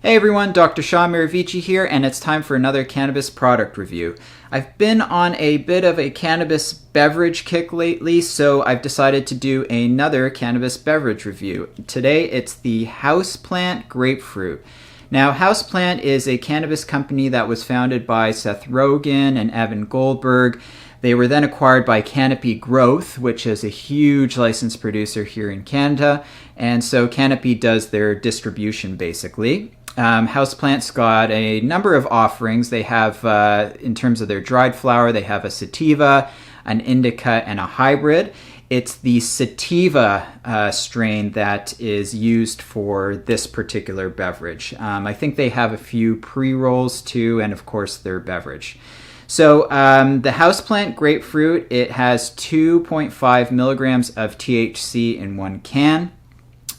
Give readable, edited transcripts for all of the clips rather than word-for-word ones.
Hey everyone, Dr. Sean Miravici here, and it's time for another cannabis product review. I've been on a bit of a cannabis beverage kick lately, so I've decided to do another cannabis beverage review. Today it's the Houseplant Grapefruit. Now, Houseplant is a cannabis company that was founded by Seth Rogen and Evan Goldberg. They were then acquired by Canopy Growth, which is a huge licensed producer here in Canada, and so Canopy does their distribution basically. Houseplant's got a number of offerings. They have, in terms of their dried flower, they have a sativa, an indica, and a hybrid. It's the sativa strain that is used for this particular beverage. I think they have a few pre-rolls too, and of course their beverage. So the Houseplant Grapefruit, it has 2.5 milligrams of THC in one can.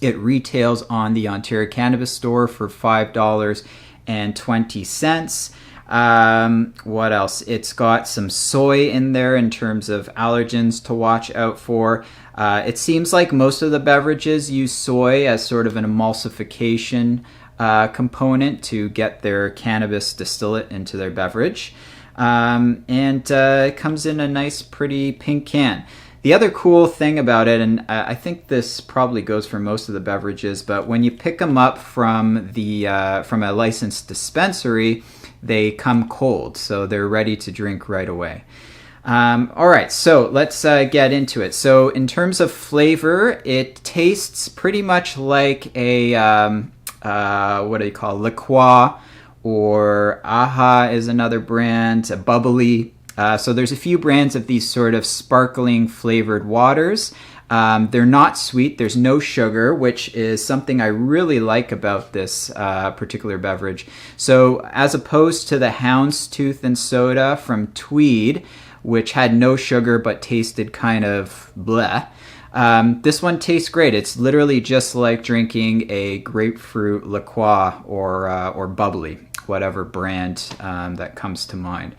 It retails on the Ontario Cannabis Store for $5.20. What else? It's got some soy in there in terms of allergens to watch out for. It seems like most of the beverages use soy as sort of an emulsification component to get their cannabis distillate into their beverage. It comes in a nice, pretty pink can. The other cool thing about it, and I think this probably goes for most of the beverages, but when you pick them up from a licensed dispensary, they come cold, so they're ready to drink right away. All right, so let's get into it. So in terms of flavor, it tastes pretty much like a what do you call La Croix, or Aha is another brand, a bubbly. So there's a few brands of these sort of sparkling flavored waters. They're not sweet. There's no sugar, which is something I really like about this particular beverage. So as opposed to the Houndstooth and Soda from Tweed, which had no sugar but tasted kind of bleh, this one tastes great. It's literally just like drinking a grapefruit La Croix or bubbly, whatever brand that comes to mind.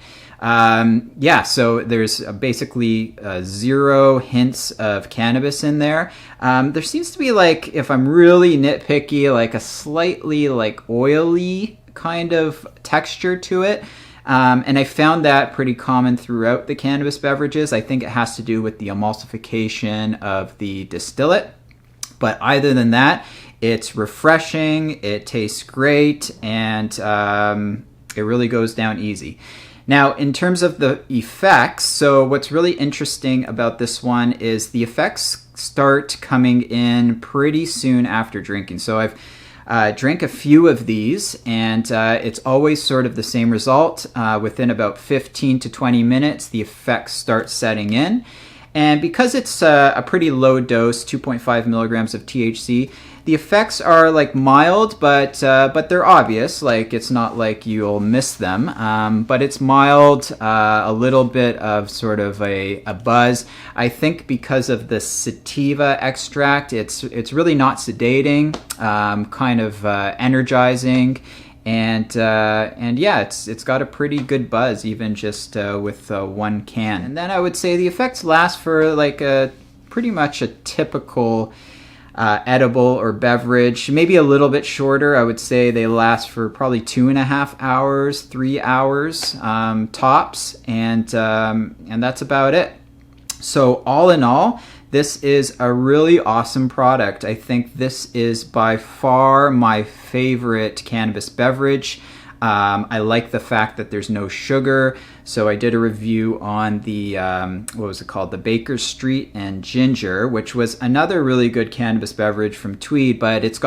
So there's basically 0 hints of cannabis in there. There seems to be, like, if I'm really nitpicky, like a slightly like oily kind of texture to it. And I found that pretty common throughout the cannabis beverages. I think it has to do with the emulsification of the distillate. But other than that, it's refreshing, it tastes great, and it really goes down easy. Now, in terms of the effects, so what's really interesting about this one is the effects start coming in pretty soon after drinking. So I've drank a few of these, and it's always sort of the same result. Within about 15 to 20 minutes, the effects start setting in. And because it's a pretty low dose, 2.5 milligrams of THC, the effects are like mild, but they're obvious. Like, it's not like you'll miss them, but it's mild, a little bit of sort of a buzz. I think because of the sativa extract, it's really not sedating, kind of energizing. And yeah, it's got a pretty good buzz, even just with one can. And then I would say the effects last for like pretty much a typical edible or beverage, maybe a little bit shorter. I would say they last for probably 2.5 hours, 3 hours tops, and that's about it. So all in all, this is a really awesome product. I think this is by far my favorite cannabis beverage. I like the fact that there's no sugar. So I did a review on the, what was it called? The Baker Street and Ginger, which was another really good cannabis beverage from Tweed, but it's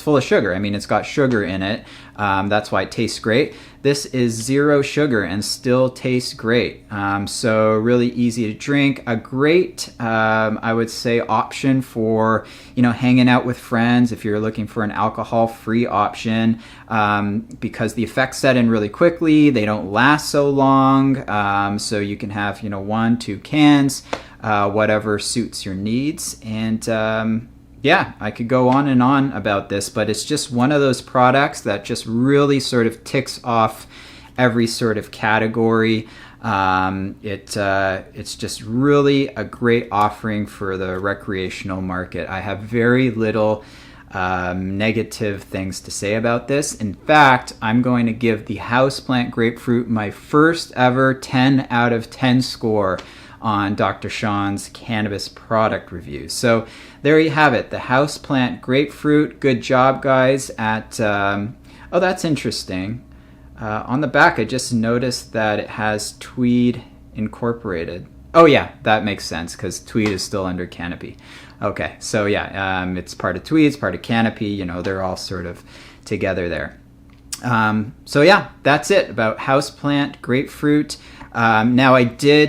full of sugar. I mean, it's got sugar in it. That's why it tastes great. This is 0 sugar and still tastes great. So really easy to drink. A great, I would say, option for, hanging out with friends if you're looking for an alcohol-free option, because the effects set in really quickly. They don't last so long. So you can have, 1, 2 cans, whatever suits your needs. And yeah, I could go on and on about this, but it's just one of those products that just really sort of ticks off every sort of category. It's just really a great offering for the recreational market. I have very little negative things to say about this. In fact, I'm going to give the Houseplant Grapefruit my first ever 10 out of 10 score on Dr. Sean's cannabis product review. So there you have it, the Houseplant Grapefruit. Good job, guys. Oh, that's interesting. On the back, I just noticed that it has Tweed incorporated. Oh yeah, that makes sense because Tweed is still under Canopy. Okay, so yeah, it's part of Tweed, it's part of Canopy, you know, they're all sort of together there. So yeah, that's it about Houseplant Grapefruit. Now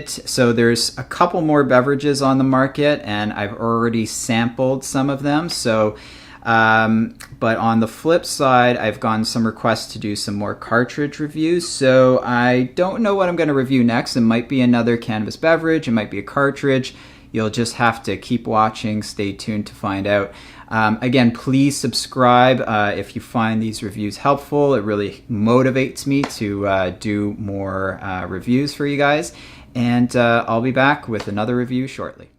so there's a couple more beverages on the market and I've already sampled some of them. So, but on the flip side, I've gotten some requests to do some more cartridge reviews. So I don't know what I'm going to review next. It might be another cannabis beverage. It might be a cartridge. You'll just have to keep watching, stay tuned to find out. Again, please subscribe if you find these reviews helpful. It really motivates me to do more reviews for you guys. And I'll be back with another review shortly.